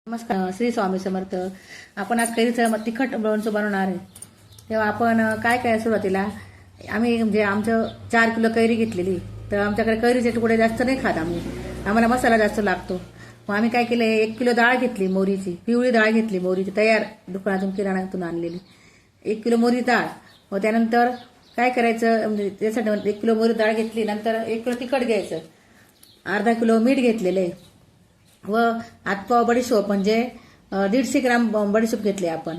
नमस्कार. श्री स्वामी समर्थ. आपण आज कैरीचं तिखट लोणचं बनवणार आहे. तेव्हा आपण काय काय सुरुवातीला आम्ही म्हणजे आमचं 4 किलो कैरी घेतलेली. तर आमच्याकडे कैरीचे तुकडे जास्त नाही खात आम्ही, आम्हाला मसाला जास्त लागतो. मग आम्ही काय केलं, 1 किलो डाळ घेतली मोहरीची, पिवळी डाळ घेतली मोहरीची, तयार दुकानातून किराणातून आणलेली. 1 किलो मोहरी डाळ. व त्यानंतर काय करायचं म्हणजे त्यासाठी 1 किलो मोहरी डाळ घेतली. नंतर 1 किलो तिखट घ्यायचं, अर्धा किलो मीठ घेतलेले व हातपाव बडीशोप म्हणजे 150 ग्राम बडीशोप घेतली आपण.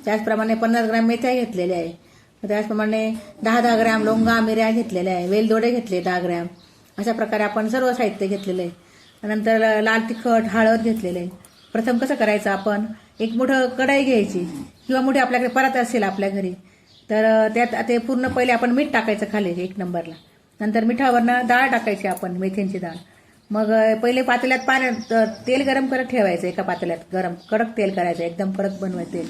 त्याचप्रमाणे 50 ग्राम मेथ्या घेतलेल्या आहे. त्याचप्रमाणे 10-10 ग्राम लोंगा मिऱ्या घेतलेल्या आहे. वेलदोडे घेतले 10 ग्राम. अशा प्रकारे आपण सर्व साहित्य घेतलेलं आहे. नंतर लाल तिखट, हळद घेतलेलं आहे. प्रथम कसं करायचं, आपण एक मोठं कढाई घ्यायची किंवा मोठी आपल्याकडे परात असेल आपल्या घरी, तर त्यात ते पूर्ण पहिले आपण मीठ टाकायचं खाली 1 नंबरला. नंतर मिठावरनं डाळ टाकायची आपण, मेथ्यांची डाळ. मग पहिले पातेल्यात पाण्यात तेल गरम करत ठेवायचं. एका पातेल्यात गरम कडक तेल करायचं, एकदम कडक बनवायचं तेल.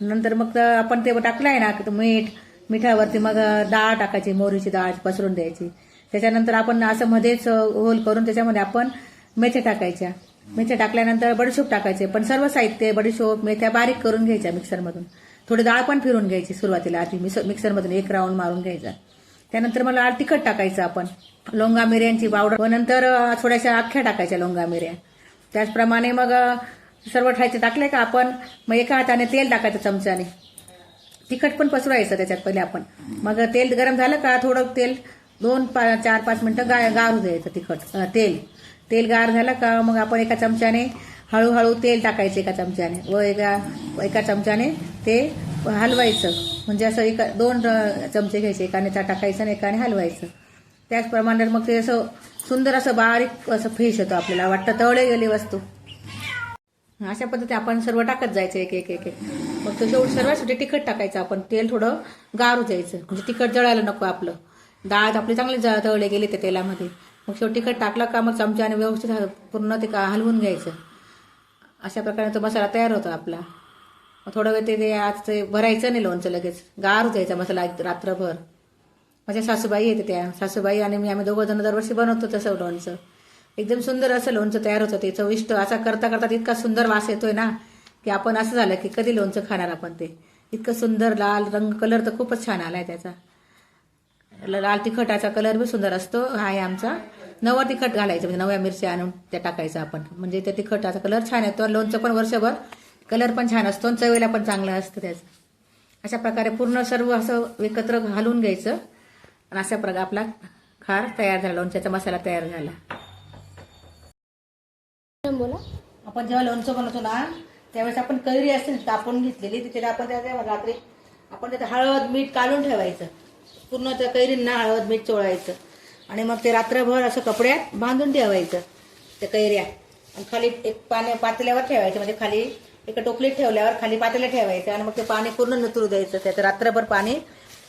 नंतर मग आपण ते टाकलं आहे ना मिठावरती मग डाळ टाकायची, मोहरीची डाळ पसरून द्यायची. त्याच्यानंतर आपण असं मध्येच होल करून त्याच्यामध्ये आपण मेथ्या टाकायच्या. मेथ्या टाकल्यानंतर बडीशोप टाकायचे. पण सर्व साहित्य बडीशोप मेथ्या बारीक करून घ्यायच्या मिक्सरमधून. थोडी डाळ पण फिरून घ्यायची सुरुवातीला, आधी मिक्सरमधून 1 राऊंड मारून घ्यायचा. त्यानंतर मला लाल तिखट टाकायचं आपण, लोंगा मिऱ्यांची पावडर, व नंतर थोड्याशा अख्ख्या टाकायच्या लोंगा मिऱ्या. त्याचप्रमाणे मग सर्व ठायचे टाकले का आपण मग एका हाताने तेल टाकायचं चमच्याने. तिखट पण पसरायचं त्याच्यात पहिले आपण. मग तेल गरम झालं का थोडं तेल 4-5 मिनिटं गारू द्यायचं. तेल गार झालं का मग आपण एका चमच्याने हळूहळू तेल टाकायचं एका चमच्याने व एका चमच्याने ते हलवायचं. म्हणजे असं 2 चमचे घ्यायचे, एकाने टाकायचं आणि एकाने हलवायचं. त्याचप्रमाणे मग ते असं सुंदर असं बारीक असं फेस येतो, आपल्याला वाटतं तळले गेली वस्तू. अशा पद्धती आपण सर्व टाकत जायचं एक. मग तो शेवटी सर्वांसाठी तिखट टाकायचं आपण. तेल थोडं गारू द्यायचं, म्हणजे तिखट जळायला नको आपलं. डाळ आपली चांगली तळले गेली त्या तेलामध्ये. मग शेवटी तिखट टाकलं का मग चमच्याने व्यवस्थित पूर्ण ते हलवून घ्यायचं. अशा प्रकारे तो मसाला तयार होतो आपला. थोडा वेळ ते आज ते भरायचं नाही लोणचं, लगेच गारू द्यायचा मसाला रात्रभर. माझ्या सासूबाई येते, त्या सासूबाई आणि मी आम्ही 2 जण दरवर्षी बनवतो तसं लोणचं. एकदम सुंदर असं लोणचं तयार होतं ते, चविष्ट. असा करता करता इतका सुंदर वास येतोय ना की आपण असं झालं की कधी लोणचं खाणार आपण ते. इतकं सुंदर लाल रंग, कलर तर खूपच छान आलाय त्याचा. लाल तिखटाचा कलर बी सुंदर असतो. हा आहे आमचा. 9 तिखट घालायचं, म्हणजे 9 मिरच्या आणून त्या टाकायचं आपण, म्हणजे त्या तिखटाचा कलर छान येतो. लोणचं पण वर्षभर कलर पण छान असतो आणि चवीला पण चांगलं असतं त्याचं. अशा प्रकारे पूर्ण सर्व असं एकत्र घालून घ्यायचं आणि अशा प्रकारे आपला खार तयार झाला, लोणच्याचा मसाला तयार झाला. बोला. आपण जेव्हा लोणचं बनवतो ना त्यावेळेस आपण कैरी असते कापून घेतलेली, तिथे आपण त्या रात्री आपण त्यात हळद मीठ काढून ठेवायचं. पूर्ण त्या कैरींना हळद मीठ चोळायचं आणि मग ते रात्रभर असं कपड्यात बांधून ठेवायचं त्या कैऱ्या. आणि खाली एक पातेल्यावर ठेवायचं, म्हणजे खाली एका टोपलीत ठेवल्यावर खाली पातेल्या ठेवायचं आणि मग ते पाणी पूर्ण नितरू द्यायचं. त्याचं रात्रभर पाणी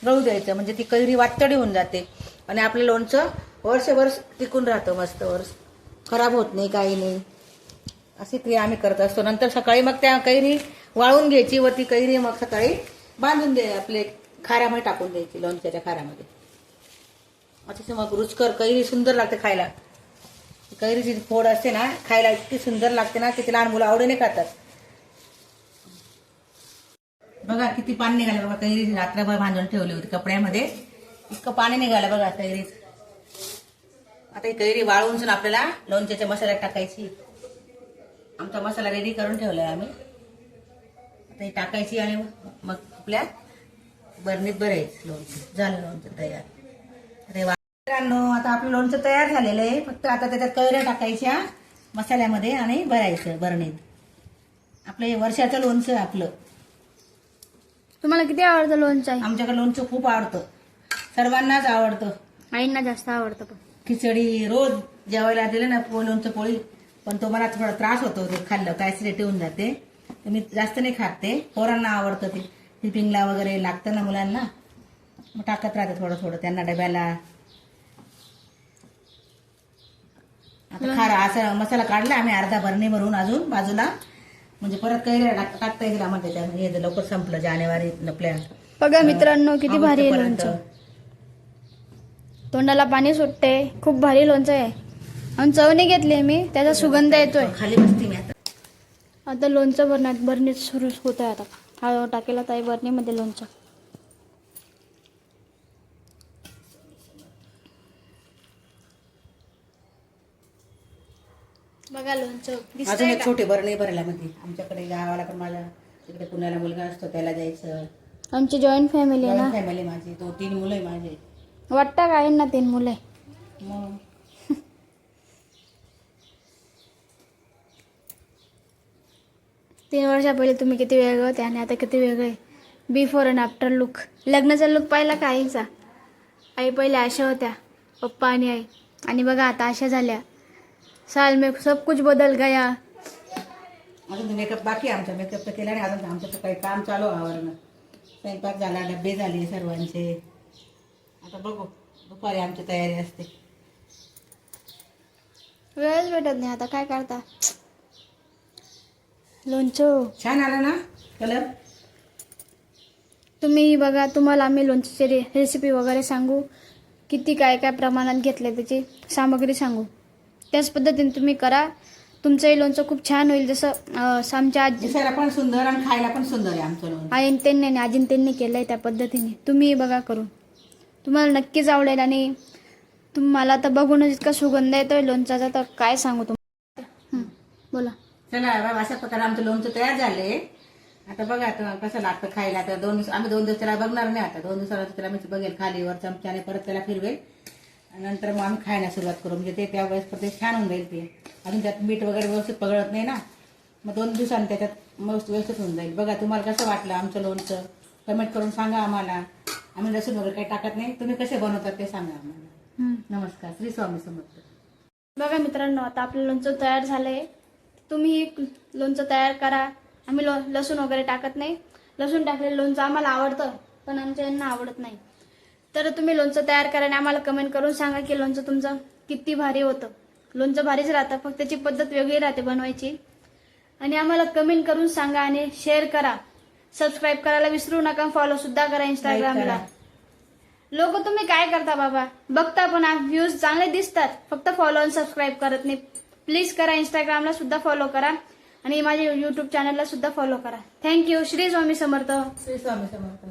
गळू द्यायचं, म्हणजे ती कैरी वातडी होऊन जाते आणि आपलं लोणचं वर्षभर टिकून राहतं मस्त, वर्ष खराब होत नाही, काही नाही. अशी क्रिया आम्ही करत असतो. नंतर सकाळी मग त्या कैरी वाळून घ्यायची व ती कैरी मग सकाळी बांधून आपले खाऱ्यामध्ये टाकून द्यायची, लोणच्याच्या खाऱ्यामध्ये. अतिशय मग रुचकर कैरी सुंदर लागते खायला. कैरीची फोड असते ना खायला इतकी सुंदर लागते ना की लहान मुलं आवडीने खातात. बघा किती पाणी निघालं बघा. कैरी रात्रभर बांधून ठेवली होती कपड्यामध्ये, इतकं पाणी निघालं बघा कैरीच. आता ही कैरी वाळवून आपल्याला लोणच्याच्या मसाल्यात टाकायची. आमचा मसाला रेडी करून ठेवलाय आम्ही. आता ही टाकायची आणि मग आपल्या बरणीत भरायचं. लोणचं झालं, लोणचं तयार. अरे वा मित्रांनो, आता आपलं लोणचं तयार झालेलं आहे. फक्त आता त्याच्यात कैऱ्या टाकायच्या मसाल्यामध्ये आणि भरायचं बरणीत. आपलं हे वर्षाचं लोणचं आपलं. तुम्हाला किती आवडतं लोणचं? आमच्याकडे लोणचं खूप आवडतं, सर्वांनाच आवडतं. आईंना जास्त आवडतं. पण खिचडी रोज जेवायला दिलं ना लोणचं पोळी, पण तो मला थोडा त्रास होतो ते खाल्लं काय ऍसिडिटी होऊन जाते, तर मी जास्त नाही खात. ते पोरांना आवडतं, ते टिफिनला वगैरे लागतं ना मुलांना, मग टाकत राहते थोडं थोडं त्यांना डब्याला. आता खारा असा मसाला काढला आम्ही अर्धा बरणी भरून अजून बाजूला, म्हणजे परत कैऱ्या टाकता येईल आम्हाला त्याच्यामध्ये. हे लवकर संपलं जानेवारी आपल्या. बघा मित्रांनो किती भारी आहे लोणचं. तोंडाला पाणी सुटते, खूप भारी लोणचं आहे. आणि चवणी घेतली मी, त्याचा सुगंध येतोय. खाली बसते मी आता. आता लोणचं भरणी सुरू होत आहे आता. हा टाकेला ताई भरणीमध्ये लोणचं. बघा लोणचं अजून दिसतंय एक का? छोटी बरणी भरायला मध्ये आमच्याकडे गावाला पण माझ्या तिकडे पुण्याला मुलगा असतो त्याला द्यायचं. आमची जॉईंट फॅमिली आहे ना. फॅमिली माझी 2-3 मुलं आहे माझे. वाटतं काय ना 3 मुलं आहे. मग 3 वर्षा पहिले तुम्ही किती वेगळे होते आणि आता किती वेगळे. Before and after look. लग्नाचा लुक पाहिला का आईचा? आई पहिले अशा होत्या, पप्पा आणि आई, आणि बघा आता अशा झाल्या. साल में सब कुछ बदल गया. अजून मेकअप बाकी आहे आमचा. मेकअप तर केला नाही अजून. आमचं तर काही काम चालू आहे आवरणं. स्वयंपाक झाला, डबे झाले सर्वांचे. आता बघू दुपारी आमची तयारी असते. वेळच भेटत नाही आता काय करता. लोणचं छान आला ना कलर. तुम्ही बघा, तुम्हाला आम्ही लोणच्याची रेसिपी वगैरे सांगू, किती काय काय प्रमाणात घेतले त्याची सामग्री सांगू. त्याच पद्धतीने तुम्ही करा. तुमचंही लोणचं खूप छान होईल. जसं आमच्या आजी दिसायला पण सुंदर आणि खायला पण सुंदर आहे आमचं लोणचं. आईन त्यांनी आणि आजीन त्यांनी केलंय त्या पद्धतीने. तुम्ही बघा करून, तुम्हाला नक्कीच आवडेल. आणि तुम्हाला तर बघूनच इतका सुगंध येतोय लोणचाचा, तर काय सांगू तुम्हाला. बोला. चला बाबा, अशा प्रकारे आमचं लोणचं तयार झाले. आता बघा आता कसं लागतं खायला. आता 2 दिवस आम्ही 2 दिवस त्याला बघणार नाही. आता 2 दिवसाला त्याला मी बघेल खालीवर चमच्याने, परत त्याला फिरवेल. नंतर मग आम्ही खायला सुरुवात करू. म्हणजे ते त्यावेळेस ते छान होऊन जाईल. ते अजून त्यात मीठ वगैरे व्यवस्थित पगळत नाही ना. मग 2 दिवसांनी त्याच्यात मस्त व्यवस्थित होऊन जाईल. बघा तुम्हाला कसं वाटलं आमचं लोणचं, कमेंट करून सांगा आम्हाला. आम्ही लसूण वगैरे काही टाकत नाही. तुम्ही कसे बनवतात ते सांगा आम्हाला. नमस्कार. श्री स्वामी समर्थ. बघा मित्रांनो, आता आपलं लोणचं तयार झालंय. तुम्ही लोणचं तयार करा. आम्ही लसूण वगैरे टाकत नाही. लसूण टाकलेलं लोणचं आम्हाला आवडतं, पण आमच्या यांना आवडत नाही. तर तुम्ही लोणचं तयार करा आणि आम्हाला कमेंट करून सांगा की लोणचं तुमचं किती भारी होतं. लोणचं भारीच राहतं, फक्त त्याची पद्धत वेगळी राहते बनवायची. आणि आम्हाला कमेंट करून सांगा आणि शेअर करा. सबस्क्राईब करायला विसरू नका. फॉलो सुद्धा करा इंस्टाग्रामला. लोक तुम्ही काय करता बाबा, बघता पण व्ह्यूज चांगले दिसतात, फक्त फॉलो आणि सबस्क्राईब करत नाही. प्लीज करा. इंस्टाग्रामला सुद्धा फॉलो करा आणि माझ्या युट्यूब चॅनलला सुद्धा फॉलो करा. थँक्यू. श्री स्वामी समर्थ. श्री स्वामी समर्थ.